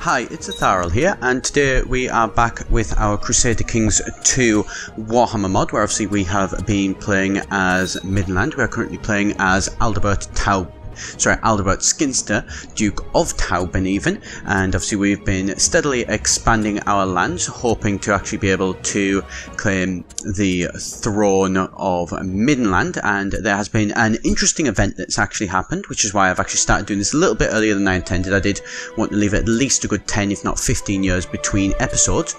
Hi, it's Atharel here, and today we are back with our Crusader Kings 2 Warhammer mod, where obviously we have been playing as Midland. We are currently playing as Adalbert Scinstair, Duke of Tauben even, and obviously we've been steadily expanding our lands, hoping to actually be able to claim the throne of Midland. And there has been an interesting event that's actually happened, which is why I've actually started doing this a little bit earlier than I intended. I did want to leave at least a good 10 if not 15 years between episodes,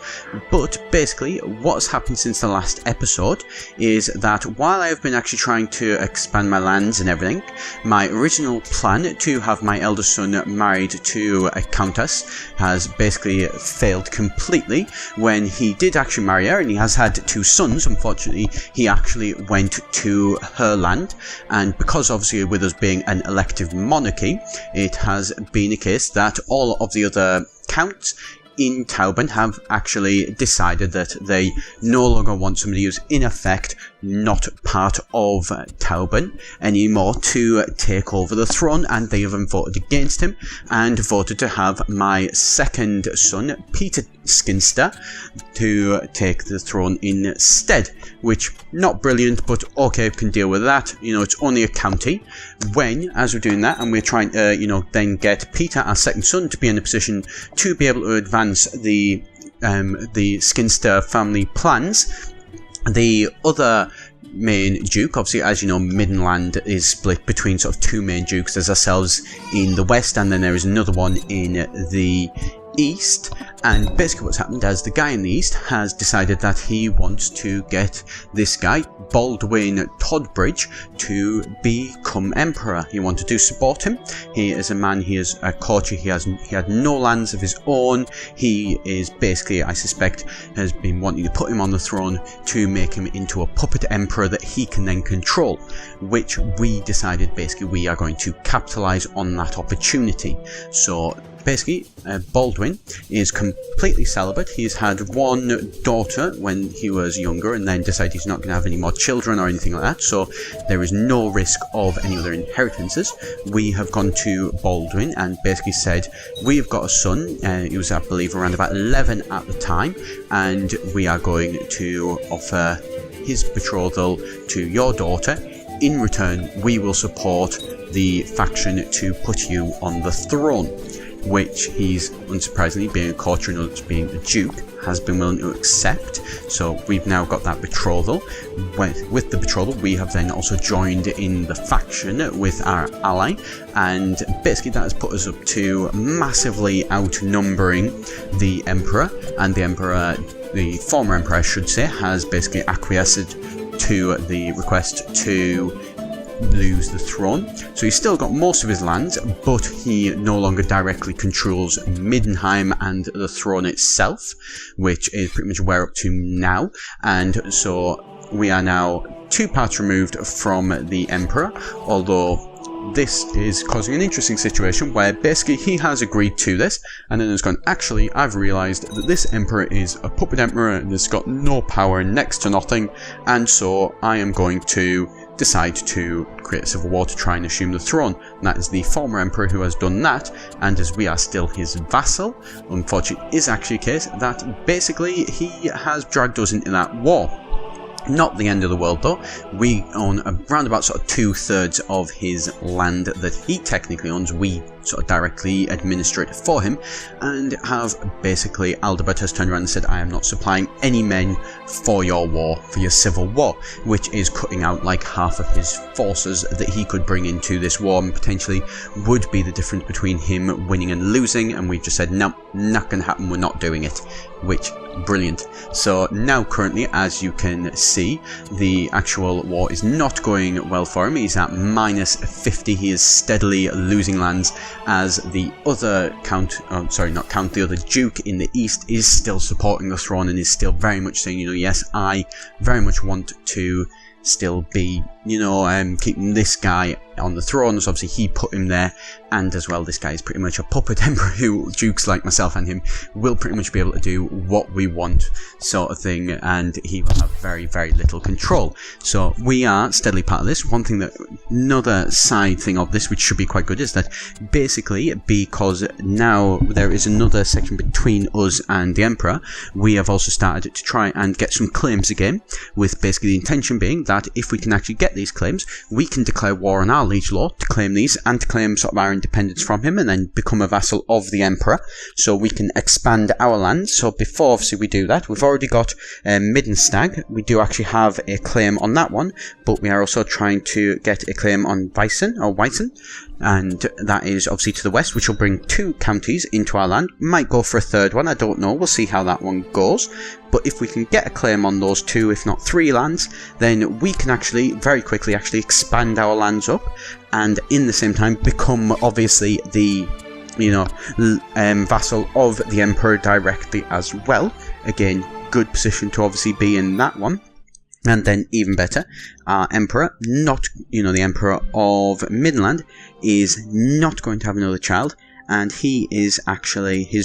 but basically what's happened since the last episode is that while I've been actually trying to expand my lands and everything, my original plan to have my eldest son married to a countess has basically failed completely. When he did actually marry her, and he has had 2 sons, unfortunately he actually went to her land, and because obviously with us being an elective monarchy, it has been a case that all of the other counts in Tauben have actually decided that they no longer want somebody who's in effect not part of Tauben anymore to take over the throne, and they have voted against him and voted to have my second son, Peter Scinstair, to take the throne instead, which not brilliant, but okay, can deal with that. You know, it's only a county. When, as we're doing that, and we're trying to, then get Peter, our second son, to be in a position to be able to advance the Scinstair family plans, the other main duke, obviously as you know, Midland is split between sort of 2 main dukes. There's ourselves in the west, and then there is another one in the east. And basically what's happened is the guy in the east has decided that he wants to get this guy, Baldwin Todbridge, to become emperor. He wanted to support him. He is a man, he is a courtier, he had no lands of his own. He is basically, I suspect, has been wanting to put him on the throne to make him into a puppet emperor that he can then control, which we decided basically we are going to capitalize on that opportunity. So basically, Baldwin is completely celibate. He's had 1 daughter when he was younger, and then decided he's not going to have any more children or anything like that, so there is no risk of any other inheritances. We have gone to Baldwin and basically said, we've got a son, he was I believe around about 11 at the time, and we are going to offer his betrothal to your daughter. In return, we will support the faction to put you on the throne, which he's, unsurprisingly, being a courtier and us being a duke, has been willing to accept. So we've now got that betrothal. With the betrothal, we have then also joined in the faction with our ally, and basically that has put us up to massively outnumbering the emperor, and the emperor, the former emperor I should say, has basically acquiesced to the request to lose the throne. So he's still got most of his lands, but he no longer directly controls Middenheim and the throne itself, which is pretty much where we're up to now. And so we are now 2 parts removed from the emperor, although this is causing an interesting situation where basically he has agreed to this and then has gone, actually I've realised that this emperor is a puppet emperor and has got no power, next to nothing, and so I am going to decide to create a civil war to try and assume the throne. And that is the former emperor who has done that, and as we are still his vassal, unfortunately it is actually a case that basically he has dragged us into that war. Not the end of the world though. We own around about sort of 2/3 of his land that he technically owns. We sort of directly administrate it for him, and have basically, Adalbert has turned around and said, I am not supplying any men for your war, for your civil war, which is cutting out like half of his forces that he could bring into this war, and potentially would be the difference between him winning and losing. And we've just said, no, not gonna happen, we're not doing it, which, brilliant. So now currently, as you can see, the actual war is not going well for him. He's at -50. He is steadily losing lands, as the other the other duke in the east is still supporting the throne and is still very much saying, yes, I very much want to still be keeping this guy on the throne. So obviously he put him there, and as well this guy is pretty much a puppet emperor who dukes like myself and him will pretty much be able to do what we want, sort of thing, and he will have very, very little control. So we are steadily part of this. Another side thing of this which should be quite good is that basically, because now there is another section between us and the emperor, we have also started to try and get some claims again, with basically the intention being that if we can actually get these claims, we can declare war on our liege lord to claim these and to claim sort of our independence from him, and then become a vassal of the emperor, so we can expand our land. So before obviously we do that, we've already got Middenstag. We do actually have a claim on that one, but we are also trying to get a claim on Weissen, and that is obviously to the west, which will bring 2 counties into our land. Might go for a third one, I don't know, we'll see how that one goes. But if we can get a claim on those 2, if not 3 lands, then we can actually very quickly expand our lands up, and in the same time become obviously the vassal of the emperor directly as well. Again, good position to obviously be in that one. And then even better, our emperor, the emperor of Middenland, is not going to have another child, and his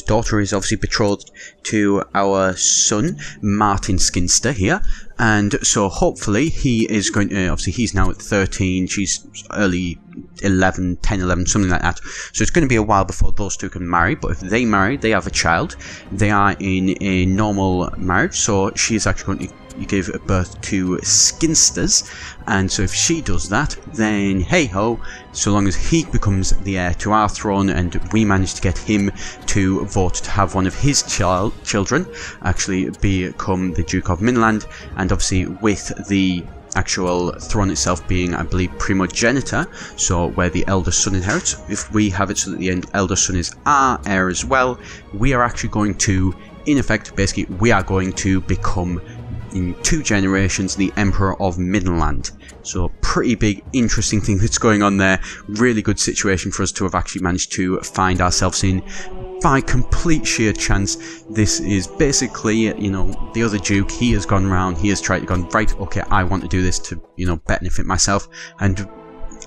daughter is obviously betrothed to our son, Martin Scinstair here, and so hopefully he is going to, obviously he's now at 13, she's early 10, 11, something like that, so it's going to be a while before those 2 can marry. But if they marry, they have a child, they are in a normal marriage, so she is actually going to give birth to Scinstairs, and so if she does that, then hey ho, so long as he becomes the heir to our throne and we manage to get him to vote to have one of his children actually become the Duke of Middenland, and obviously with the actual throne itself being, I believe, primogenitor, so where the elder son inherits, if we have it so that the elder son is our heir as well, we are actually going to, in effect, basically, we are going to become, in 2 generations, the Emperor of Middenland. So pretty big, interesting thing that's going on there. Really good situation for us to have actually managed to find ourselves in by complete sheer chance. This is basically, the other Duke, he has gone around, he has tried to go, right, okay, I want to do this to, benefit myself, and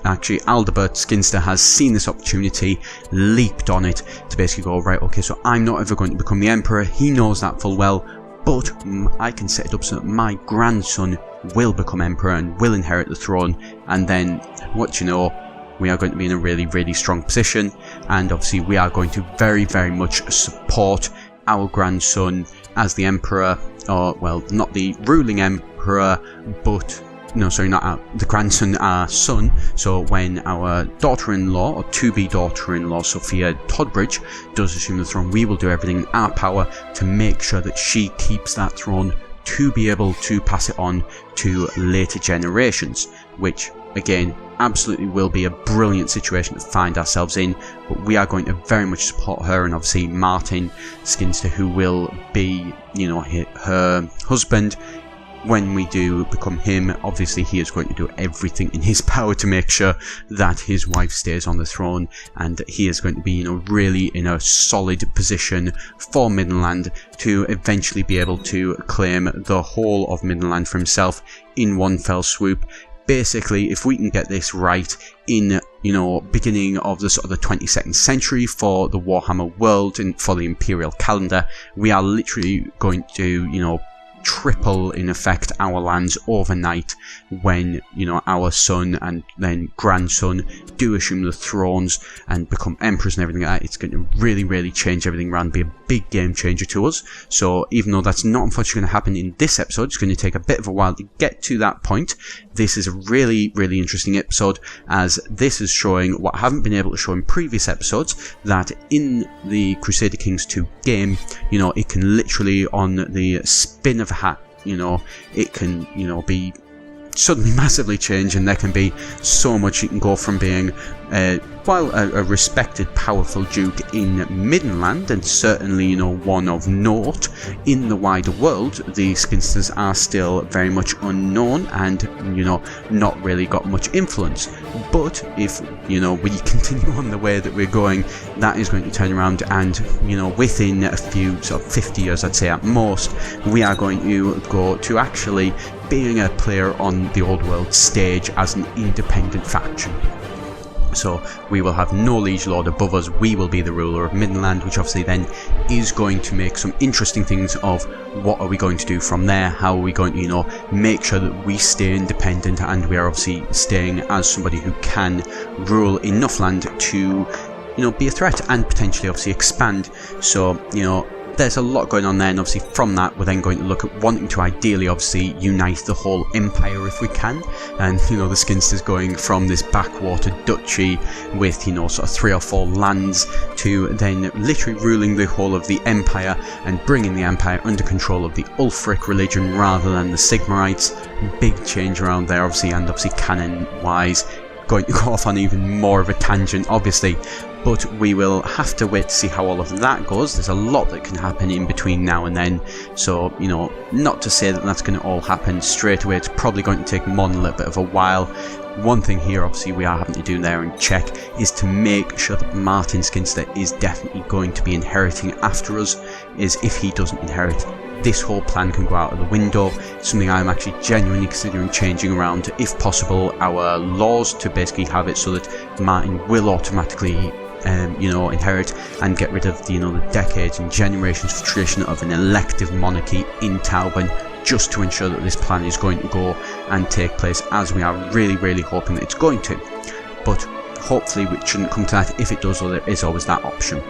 actually Adalbert Scinstair has seen this opportunity, leaped on it to basically go, right, okay, so I'm not ever going to become the Emperor. He knows that full well, but I can set it up so that my grandson will become Emperor and will inherit the throne, and then, we are going to be in a really, really strong position, and obviously we are going to very, very much support our grandson as the Emperor, or, well, not the ruling Emperor, but the grandson, our son. So when our daughter-in-law, or to-be daughter-in-law, Sophia Todbridge, does assume the throne, we will do everything in our power to make sure that she keeps that throne to be able to pass it on to later generations, which, again, absolutely will be a brilliant situation to find ourselves in. But we are going to very much support her, and obviously Martin Scinstair, who will be, her husband. When we do become him, obviously he is going to do everything in his power to make sure that his wife stays on the throne, and that he is going to be, really in a solid position for Middenland to eventually be able to claim the whole of Middenland for himself in one fell swoop. Basically, if we can get this right in, beginning of the sort of the 22nd century for the Warhammer world and for the Imperial calendar, we are literally going to, triple in effect our lands overnight when our son and then grandson do assume the thrones and become emperors and everything like that. It's going to really, really change everything around, be a big game changer to us. So even though that's not unfortunately going to happen in this episode, it's going to take a bit of a while to get to that point. This is a really, really interesting episode, as this is showing what I haven't been able to show in previous episodes, that in the Crusader Kings 2 game, it can literally, on the spin of a hat, it can, be suddenly massively change, and there can be so much. You can go from being while a respected, powerful duke in Middenland, and certainly one of note in the wider world, the Scinstairs are still very much unknown and not really got much influence. But if we continue on the way that we're going, that is going to turn around, and within a few sort of 50 years, I'd say at most, we are going to go to actually being a player on the Old World stage as an independent faction. So we will have no liege lord above us, we will be the ruler of Middenland, which obviously then is going to make some interesting things of what are we going to do from there, how are we going to, you know, make sure that we stay independent and we are obviously staying as somebody who can rule enough land to, you know, be a threat and potentially obviously expand. So, you know, there's a lot going on there, and obviously from that we're then going to look at wanting to ideally obviously unite the whole empire if we can. And you know, the Scinstairs going from this backwater duchy with, you know, sort of 3 or 4 lands to then literally ruling the whole of the empire and bringing the empire under control of the Ulfric religion rather than the Sigmarites. Big change around there obviously, and obviously canon wise going to go off on even more of a tangent obviously. But we will have to wait to see how all of that goes. There's a lot that can happen in between now and then. So, you know, not to say that that's going to all happen straight away. It's probably going to take Mon a little bit of a while. One thing here, obviously, we are having to do there and check is to make sure that Martin Scinstair is definitely going to be inheriting after us. Is if he doesn't inherit, this whole plan can go out of the window. Something I'm actually genuinely considering changing around, if possible, our laws to basically have it so that Martin will automatically you know, inherit and get rid of the, you know, the decades and generations of tradition of an elective monarchy in Tauben, just to ensure that this plan is going to go and take place as we are really hoping that it's going to. But hopefully it shouldn't come to that. If it does, though, there is always that option.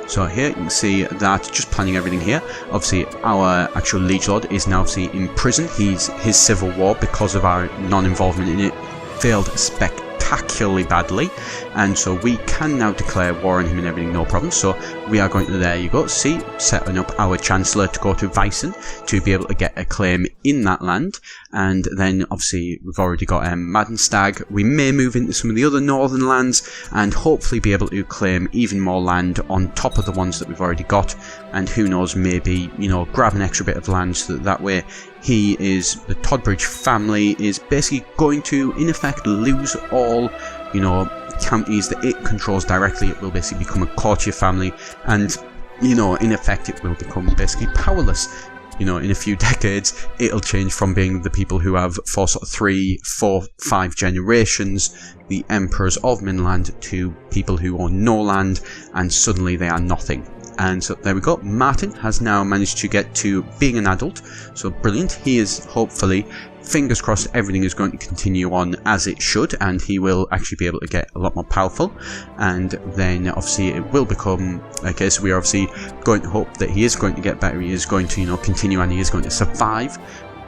So here you can see that, just planning everything here, obviously our actual liege lord is now obviously in prison. His civil war, because of our non-involvement in it, failed spectacularly badly, and so we can now declare war on him and everything, no problem. So we are going to, there you go, see, setting up our Chancellor to go to Weissen to be able to get a claim in that land. And then obviously we've already got Madenstag. We may move into some of the other northern lands and hopefully be able to claim even more land on top of the ones that we've already got, and who knows, maybe, you know, grab an extra bit of land so that way he is, the Todbridge family is basically going to in effect lose all, you know, counties that it controls directly. It will basically become a courtier family, and, you know, in effect it will become basically powerless. You know, in a few decades it'll change from being the people who have for sort of 3, 4, 5 generations the emperors of Middenland to people who own no land, and suddenly they are nothing. And so there we go, Martin has now managed to get to being an adult, so brilliant. He is hopefully, fingers crossed, everything is going to continue on as it should, and he will actually be able to get a lot more powerful. And then obviously it will become, okay, so we are obviously going to hope that he is going to get better, he is going to, you know, continue, and he is going to survive.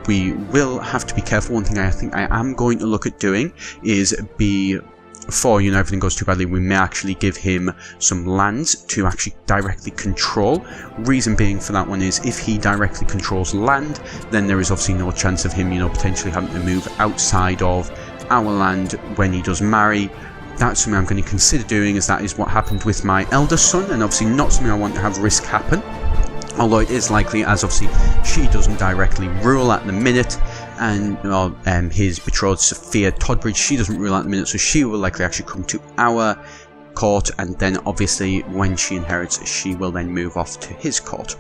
We will have to be careful. One thing I think I am going to look at doing is before, you know, everything goes too badly, we may actually give him some lands to actually directly control. Reason being for that one is if he directly controls land, then there is obviously no chance of him, you know, potentially having to move outside of our land when he does marry. That's something I'm going to consider doing, as that is what happened with my eldest son, and obviously not something I want to have risk happen. Although it is likely, as obviously she doesn't directly rule at the minute, and his betrothed Sophia Todbridge, she doesn't rule at the minute, so she will likely actually come to our court, and then obviously when she inherits, she will then move off to his court.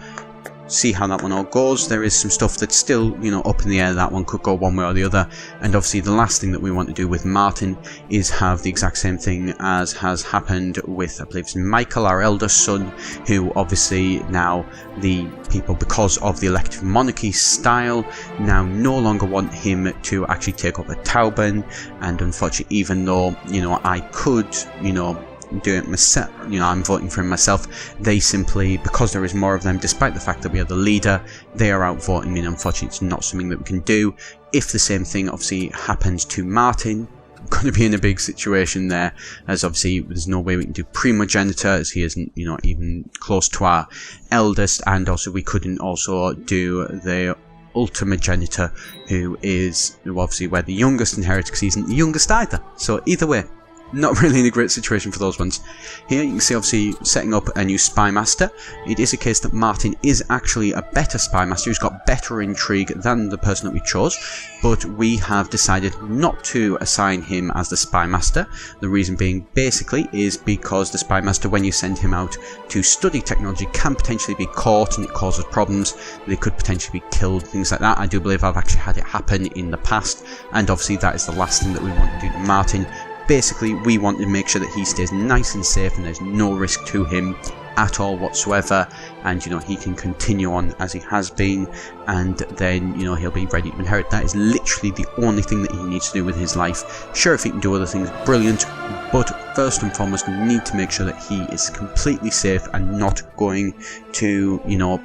See how that one all goes. There is some stuff that's still, you know, up in the air. That one could go one way or the other. And obviously the last thing that we want to do with Martin is have the exact same thing as has happened with, I believe it's Michael, our eldest son, who obviously now the people, because of the elective monarchy style, now no longer want him to actually take up a Tauben. And unfortunately, even though, you know, I could, you know, do it myself, you know, I'm voting for him myself, they simply, because there is more of them, despite the fact that we are the leader, they are out voting me, and unfortunately it's not something that we can do. If the same thing obviously happens to Martin, we're going to be in a big situation there, as obviously there's no way we can do primogenitor, as he isn't, you know, even close to our eldest, and also we couldn't also do the ultimogenitor, who is obviously where the youngest inherits, because he isn't the youngest either. So either way, not really in a great situation for those ones. Here you can see obviously setting up a new spy master. It is a case that Martin is actually a better spy master who's got better intrigue than the person that we chose, but we have decided not to assign him as the spy master. The reason being basically is because the spy master, when you send him out to study technology, can potentially be caught and it causes problems. They could potentially be killed, things like that. I do believe I've actually had it happen in the past, and obviously that is the last thing that we want to do to Martin. Basically, we want to make sure that he stays nice and safe and there's no risk to him at all whatsoever, and he can continue on as he has been, and then he'll be ready to inherit. That is literally the only thing that he needs to do with his life. Sure, if he can do other things, brilliant, but first and foremost we need to make sure that he is completely safe and not going to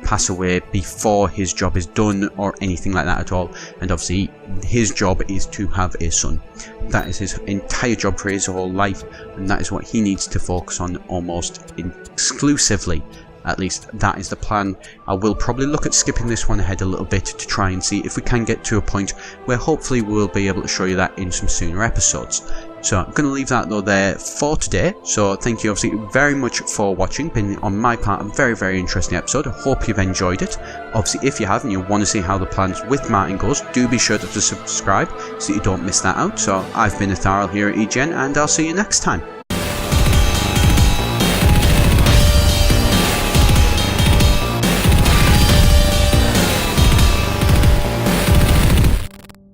pass away before his job is done or anything like that at all. And obviously his job is to have a son. That is his entire job for his whole life, and that is what he needs to focus on almost exclusively. At least that is the plan. I will probably look at skipping this one ahead a little bit to try and see if we can get to a point where hopefully we'll be able to show you that in some sooner episodes. So I'm going to leave that though there for today. So thank you obviously very much for watching. Been on my part a very, very interesting episode. I hope you've enjoyed it. Obviously if you have and you want to see how the plans with Martin goes, do be sure to subscribe so that you don't miss that out. So I've been Atharil here at EGN, and I'll see you next time.